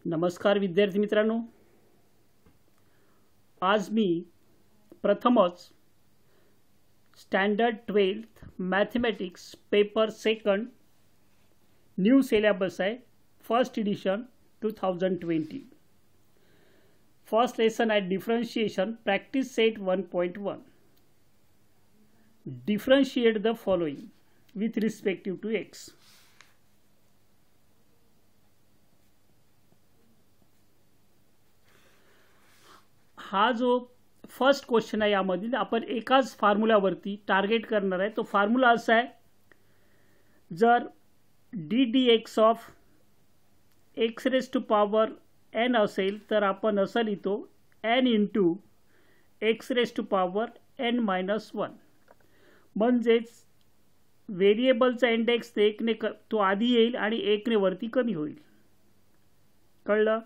नमस्कार विद्यार्थी मित्रांनो, आज मी प्रथमच standard 12th mathematics paper second new syllabus आहे, फर्स्ट एडिशन 2020. फर्स्ट लेसन आहे differentiation practice set 1.1. Differentiate the following with respective to x. हा जो फर्स्ट क्वेश्चन आहे यामधील आपण एकाच फॉर्म्युलावरती टार्गेट करणार आहे. तो फॉर्म्युला असा आहे, जर d d x of x raise to power n असेल तर आपण असं लिहितो n into x raise to power n -1. म्हणजेच व्हेरिएबलचा इंडेक्स ते एकने तो आधी येईल आणि एकने वरती कमी होईल. कळलं?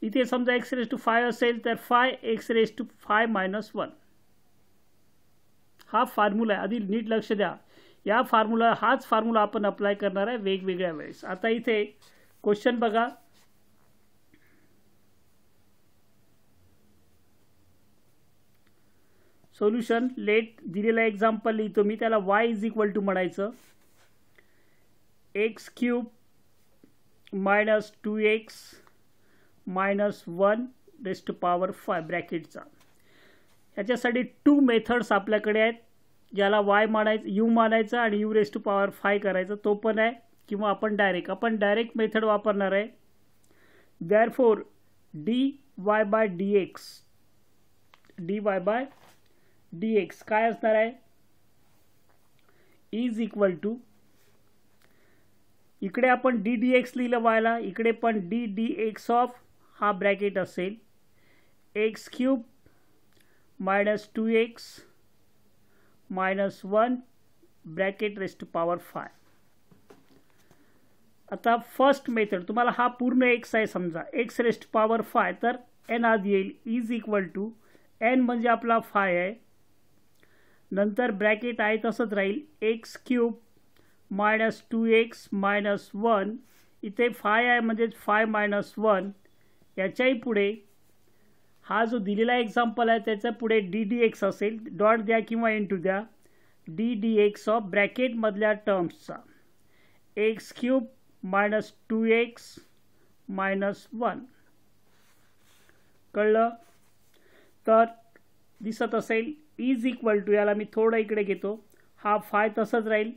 इथे समजा एक्स रेज टू 5 असेल तर 5 एक्स रेज टू 5 -1 हा फॉर्म्युला आहे. आधी नीट लक्ष द्या, या फॉर्म्युला हाच फॉर्म्युला आपण अप्लाय करणार आहे वेगवेगळ्या वेळेस. आता इथे क्वेश्चन बघा. सोल्युशन लेट दिलेला एक्झाम्पल लिहितो मी, त्याला y = म्हणायचं x³ - 2x -1 raise to power 5 ब्रॅकेटचा. ह्याच्यासाठी 2 मेथड्स आपल्याकडे आहेत, ज्याला y मानायचं, u मानायचं आणि u रेज टू पॉवर 5 करायचं. तो पण आहे, किंवा आपण डायरेक्ट मेथड वापरणार आहे. देअरफॉर dy/dx काय असणार आहे, इज इक्वल टू, इकडे आपण ddx लिहिलं yला, इकडे पण ddx ऑफ हा ब्रॅकेट असेल x³ - 2x -1 bracket raise to power 5. आता फर्स्ट मेथड, तुम्हाला हा पूर्ण x आहे समजा, x रेज टू पॉवर 5, तर n आधी येईल, इज इक्वल टू n म्हणजे आपला 5 आहे, नंतर ब्रॅकेट आहे तसंच राहील x³ - 2x -1. इथे 5 आहे म्हणजे 5 - 1. याच्याही पुढे हा जो दिलेला एक्झाम्पल आहे त्याच्या पुढे ddx असेल, डॉट द्या किंवा इंटू द्या, ddx ऑफ ब्रॅकेटमधल्या टर्म्सचा x³ - 2x -1. कळलं? तर दिसत असेल इज इक्वल टू, याला मी थोडं इकडे घेतो, हा 5 तसंच राहील.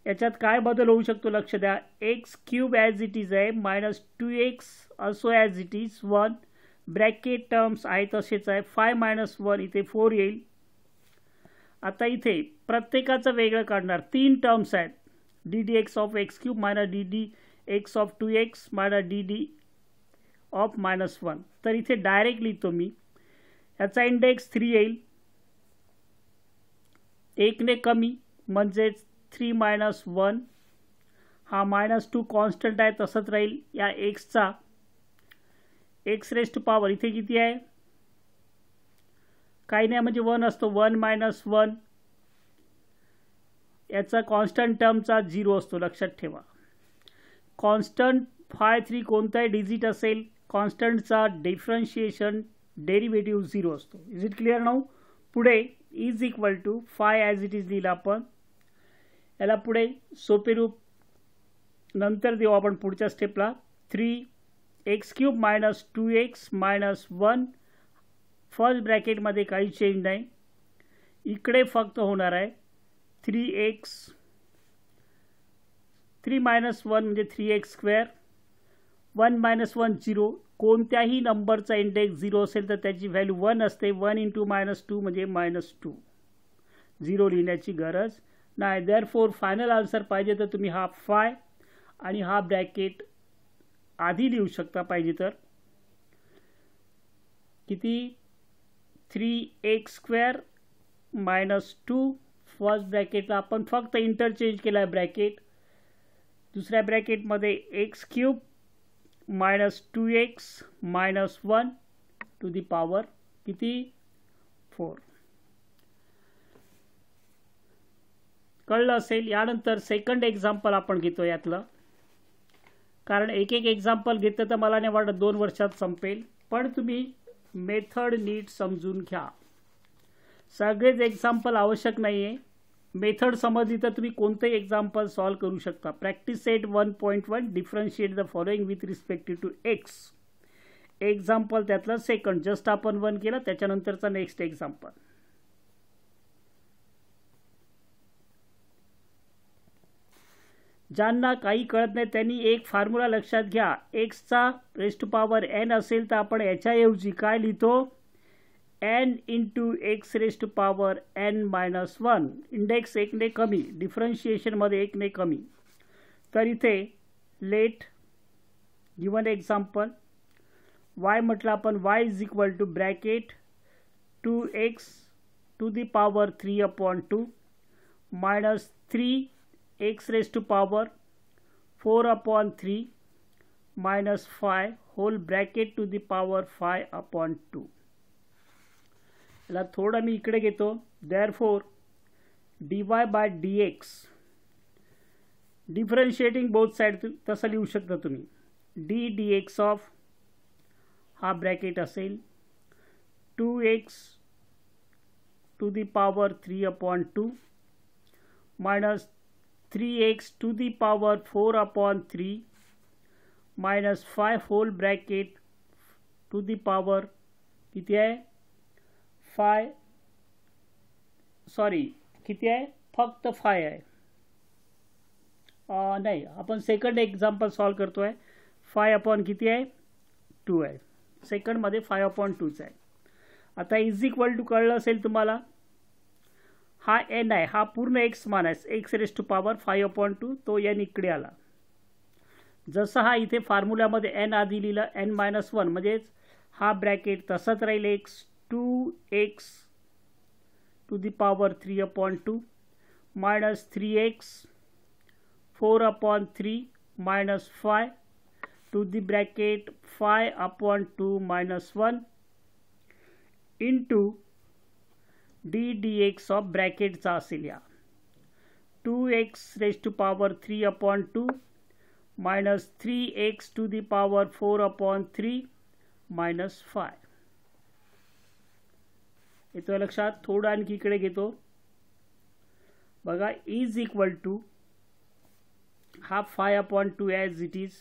याच्यात काय बदल होऊ शकतो लक्ष द्या, x³ ॲज इट इज आहे, -2x also as it is 1, bracket terms आहे तसेच आहे, 5 - 1 इथे 4 येईल. आता इथे प्रत्येकाचं वेगळं काढणार, 3 टर्म्स आहेत, ddx of x³ - ddx of 2x -dd of -1. तर इथे डायरेक्ट लिहितो मी, याचा इंडेक्स 3 येईल, 1 ने कमी म्हणजेच 3 - 1. हा -2 कॉन्स्टंट आहे तसंच राहील. या एक्सचा एक्स रेज टू पॉवर इथे किती आहे, काही नाही म्हणजे 1 असतो, 1 - 1. याचा कॉन्स्टंट टर्मचा 0 असतो, लक्षात ठेवा. कॉन्स्टंट 3 कोणताही डिजिट असेल, कॉन्स्टंटचा डिफरन्शिएशन डेरिव्हेटिव्ह 0 असतो. Is it clear now? पुढे is equal to 5 as it is लिहिलं आपण, याला पुढे सोपे रूप नंतर देऊ आपण पुढच्या स्टेपला. 3x³ - 2x -1 फर्स्ट ब्रॅकेटमध्ये काही चेंज नाही, इकडे फक्त होणार आहे 3x, 3 - 1 म्हणजे 3x², 1 - 1 0. कोणत्याही नंबरचा इंडेक्स 0 असेल तर त्याची व्हॅल्यू 1 असते, 1 × -2 म्हणजे -2, 0 लिहिण्याची गरज नाही. देअरफॉर फायनल आन्सर पाहिजे तर तुम्ही हा 5 आणि हा ब्रॅकेट आधी लिहू शकता पाहिजे तर. किती, 3x² - 2 फर्स्ट ब्रॅकेटला आपण फक्त इंटरचेंज केला आहे ब्रॅकेट, दुसऱ्या ब्रॅकेटमध्ये x³ - 2x -1 to the power किती, 4. कळलं असेल. यानंतर सेकंड एक्झाम्पल आपण घेतो यातलं. कारण एक एक एक्झाम्पल घेतलं तर मला नाही वाटत 2 वर्षात संपेल, पण तुम्ही मेथड नीट समजून घ्या. सगळेच एक्झाम्पल आवश्यक नाही आहे. मेथड समजली तर तुम्ही कोणतेही एक्झाम्पल सॉल्व करू शकता. Practice set 1.1 differentiate the following with respect to x. Example त्यातलं सेकंड, जस्ट आपण 1 केलं, त्याच्यानंतरचा नेक्स्ट एक्झाम्पल. ज्यांना काही कळत नाही त्यांनी एक फॉर्म्युला लक्षात घ्या. एक्सचा रेज टू पॉवर n असेल तर आपण याच्याऐवजी काय लिहितो, n into x raise to power n-1. Index 1 ने कमी, डिफरन्शिएशनमध्ये 1 ने कमी. तर इथे लेट गिवन एक्झाम्पल y म्हटलं आपण, y is equal to bracket 2x to the power 3/2 minus 3x raise to power 4/3 minus 5 whole bracket to the power 5/2. याला थोडं मी इकडे घेतो. Therefore dy by dx differentiating both side तसं लिहू शकता तुम्ही. d dx ऑफ हा ब्रॅकेट असेल 2x to the power 3/2 minus 3x to the power 4/3 minus 5 whole bracket to the power किती आहे, 5, सॉरी किती आहे, फक्त 5 आहे. नाही, आपण सेकंड एक्झाम्पल सॉल्व करतोय. 5 किती आहे, 2 आहे. सेकंडमध्ये 5/2 आहे. आता इज इक्वल टू कळलं असेल तुम्हाला. हा n आहे, हा पूर्ण x मान आहे, एक्स रेज टू पॉवर 5/2, तो n इकडे आला. जसं हा इथे फॉर्म्युल्यामध्ये n आधी लिहिलं n-1, म्हणजेच हा ब्रॅकेट तसाच राहील. x 2x to the power 3/2 minus 3x 4/3 minus 5 to the bracket 5/2 minus 1 into d dx of ब्रॅकेटचा असेल या 2x raise to power 3/2 minus 3x to the power 4/3 minus 5. येतो लक्षात. थोडं आणखी इकडे घेतो बघा. इज इक्वल टू हा 5/2 ॲज इट इज.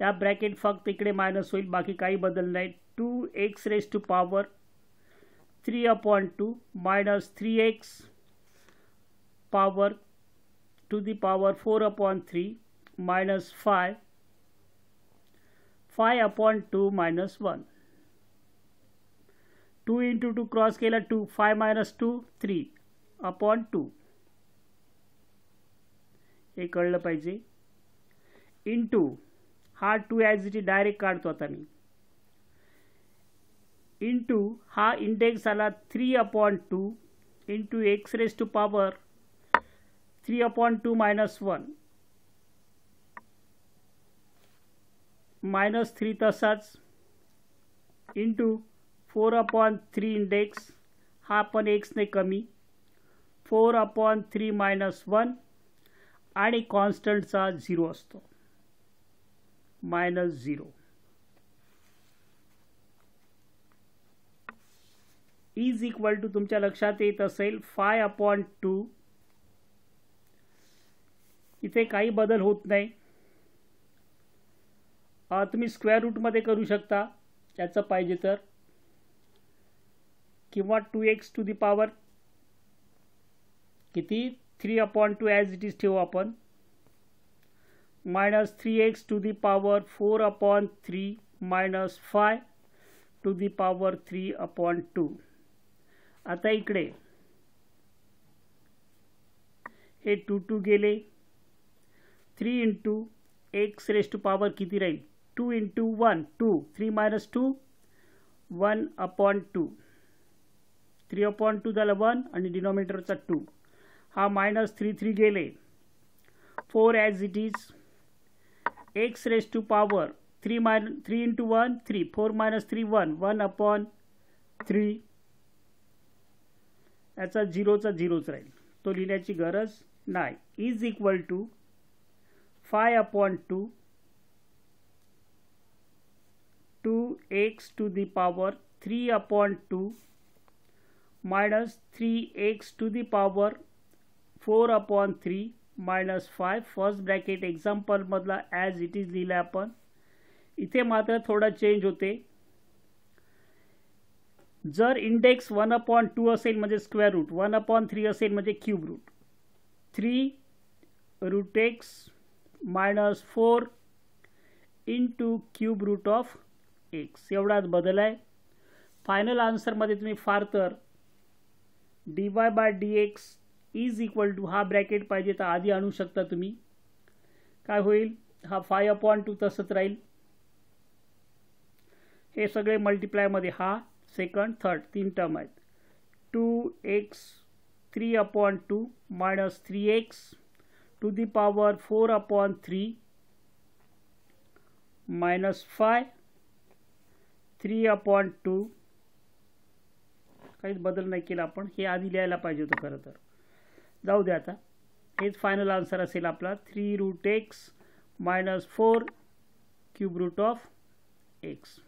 या ब्रॅकेट फक्त इकडे मायनस होईल, बाकी काही बदल नाही. 2x raise to power 3/2 minus 3x power to the power 4/3 minus 5/2 minus 1. 2 into 2 cross केला 2, 5 मायनस 2 3/2. हे कळलं पाहिजे. इंटू हा 2 ॲज इट इज डायरेक्ट काढतो आता मी. इंटू हा इंडेक्स आला 3/2 into x raise to power 3/2 minus 1 minus 3 तसाच इंटू 4/3 इंडेक्स हा पण एक्स ने कमी 4/3 मायनस 1 आणि कॉन्स्टंटचा 0 असतो मायनस 0. इज इक्वल टू तुमच्या लक्षात येत असेल 5/2. इथे काही बदल होत नाही. तुम्ही स्क्वेअर रूटमध्ये करू शकता याचं पाहिजे तर, किंवा 2x टू दी पॉवर किती 3/2 ॲज इट इज ठेवू आपण minus 3x to the power 4/3 minus 5 to the power 3/2. आता इकडे हे 2 गेले. 3 into x raise to power किती राहील 2 इंटू 1 2 3 मायनस 2 1/2 3/2 झालं 1 आणि डिनॉमिनेटरचा 2. हा मायनस 3 गेले. 4 as it is x raise to power 3 into 1 3 4 minus 3 1/3. याचा 0चा 0च राहील, तो लिहिण्याची गरज नाही. Is equal to 5/2 x to the power 3/2 minus 3x to the power 4/3 minus 5. First bracket example मधला ॲज इट इज लिहिला आपण. इथे मात्र थोडा चेंज होते. जर इंडेक्स 1/2 असेल म्हणजे स्क्वेअर रूट, 1/3 असेल म्हणजे cube root. 3 root x minus 4 into cube root of x एवढाच बदल आहे. फायनल आन्सरमध्ये तुम्ही फार तर dy/dx इज इक्वल टू हा ब्रॅकेट पाहिजे तर आधी आणू शकता तुम्ही. काय होईल, हा 5/2 तसंच राहील. हे सगळे मल्टिप्लायमध्ये हा सेकंड थर्ड 3 टर्म आहेत. 2x 3/2 minus 3x to the power 4/3 minus 5 3/2. काहीच बदल नाही केला आपण. हे आधी लिहायला पाहिजे होतं खरं तर. जाऊ द्या आता. हेच फायनल आन्सर असेल आपला. 3 root x minus 4 cube root of x.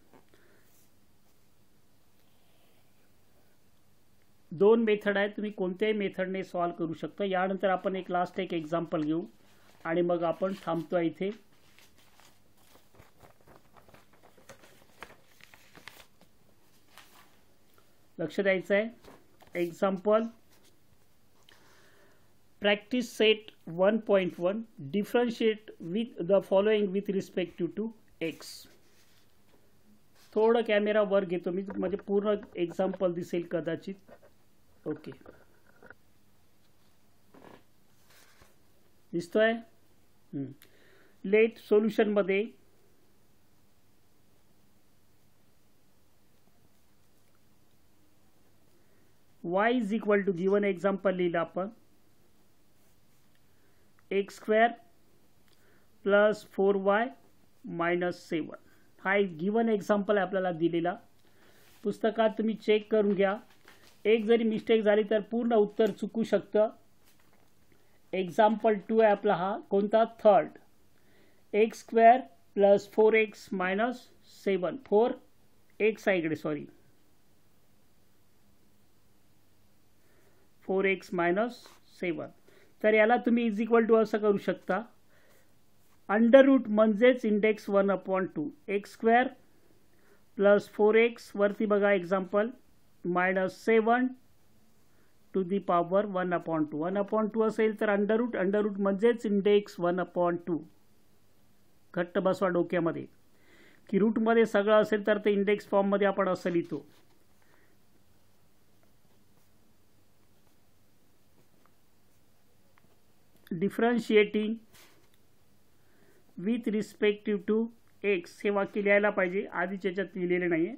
2 method आहेत. तुम्ही कोणत्याही मेथडने सॉल्व करू शकता. यानंतर आपण एक लास्ट एक एक्झाम्पल घेऊ आणि मग आपण थांबतो इथे. लक्ष द्यायचं आहे. Example practice set 1.1 differentiate with the following with respective to x. थोडं कॅमेरा वर घेतो मी म्हणजे पूर्ण एक्झाम्पल दिसेल कदाचित. ओके, दिसतोय. लेट सोल्युशन मध्ये y is equal to given example लिहिलं आपण x² प्लस 4y मायनस 7. हा एक गिवन एक्झाम्पल आपल्याला दिलेला. पुस्तकात तुम्ही चेक करून घ्या. एक जरी मिस्टेक झाली तर पूर्ण उत्तर चुकू शकतं. एक्झाम्पल 2 आहे आपला हा. कोणता, third. x² plus 4x minus 7. 4x आहे इकडे, सॉरी, 4x मायनस 7. तर याला तुम्ही इज इक्वल टू असं करू शकता. अंडर रूट म्हणजेच इंडेक्स 1/2. x² प्लस 4x वरती बघा example minus 7 to the power 1/2. 1/2 असेल तर अंडर रूट म्हणजेच इंडेक्स 1/2. घट्ट बसवा डोक्यामध्ये की रूटमध्ये सगळं असेल तर ते इंडेक्स फॉर्ममध्ये आपण असं लिहितो. Differentiating with respective to x हे वाक्य लिहायला पाहिजे. आधीच्या याच्यात लिहिलेले नाही आहे.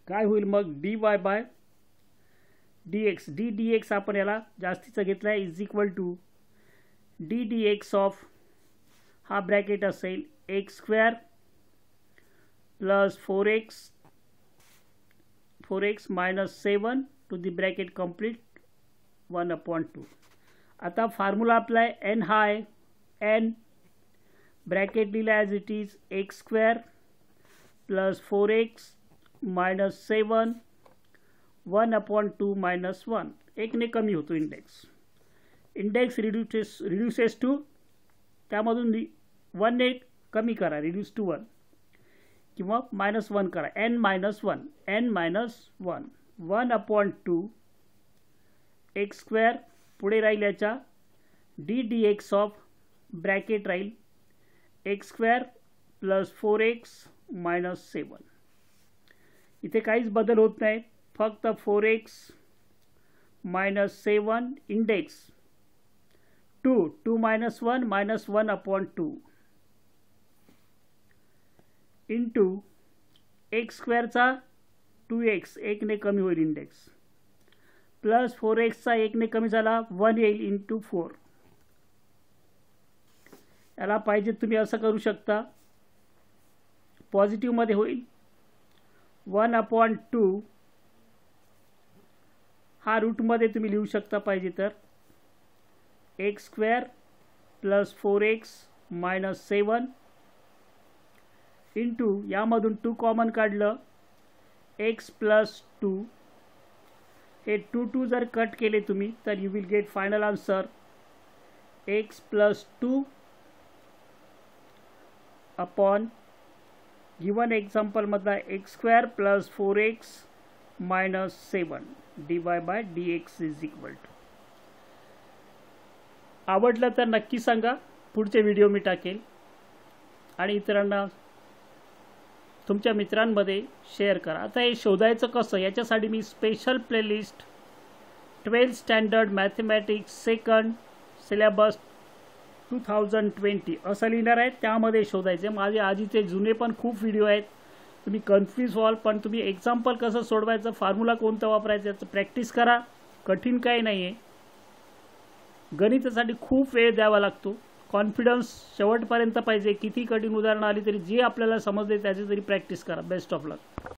काय होईल मग, dy/dx. ddx आपण याला जास्तीचं घेतला आहे. Is equal to ddx of हा ब्रॅकेट असेल x² plus 4x minus 7 to the bracket complete 1/2. आता फॉर्म्युला अप्लाय. n हा आहे, n ब्रॅकेट लिहिला as it is x² plus 4x minus 7 1/2 minus 1. 1 ने कमी होतो इंडेक्स. इंडेक्स रिड्यूसेस टू, त्यामधून 1 ने कमी करा, रिड्यूस टू 1 किंवा मायनस 1 करा. n minus 1, n minus 1 1/2 x² पुढे राहील याच्या ddx ऑफ ब्रॅकेट राहील x² प्लस 4x मायनस 7. इथे काहीच बदल होत नाही. फक्त 4x minus 7 index 2 minus 1 minus 1/2 into x²चा 2x 1 ने कमी होईल इंडेक्स प्लस 4xचा 1 ने कमी झाला 1 येईल इंटू 4. याला पाहिजे तुम्ही असं करू शकता. पॉझिटिव्हमध्ये होईल 1/2. हा रूटमध्ये तुम्ही लिहू शकता पाहिजे तर x² plus 4x minus 7 into यामधून 2 कॉमन काढलं x प्लस 2, हे 2 जर कट केले तुम्ही तर you will get final answer x plus 2 upon given example मधला x² plus 4x minus 7 dy by dx is equal to. आवडलं तर नक्की सांगा, पुढचे व्हिडिओ मी टाकेल आणि इतरांना तुमच्या मित्रांमध्ये शेअर करा. आता हे शोधायचं कसं, याच्यासाठी मी special playlist 12th standard mathematics second syllabus 2020 असं लिहिणार आहे, त्यामध्ये शोधायचे. माझे आधीचे जुने पण खूप व्हिडिओ आहेत, तुम्ही कन्फ्यूज व्हाल, पण तुम्ही एक्झाम्पल कसं सोडवायचं, फॉर्म्युला कोणतं वापरायचं याचं प्रॅक्टिस करा. कठीण काही नाही आहे, गणितासाठी खूप वेळ द्यावा लागतो. कॉन्फिडन्स शेवटपर्यंत पाहिजे. किती कठीण उदाहरणं आली तरी जे आपल्याला समजले त्याची तरी प्रॅक्टिस करा. Best of luck.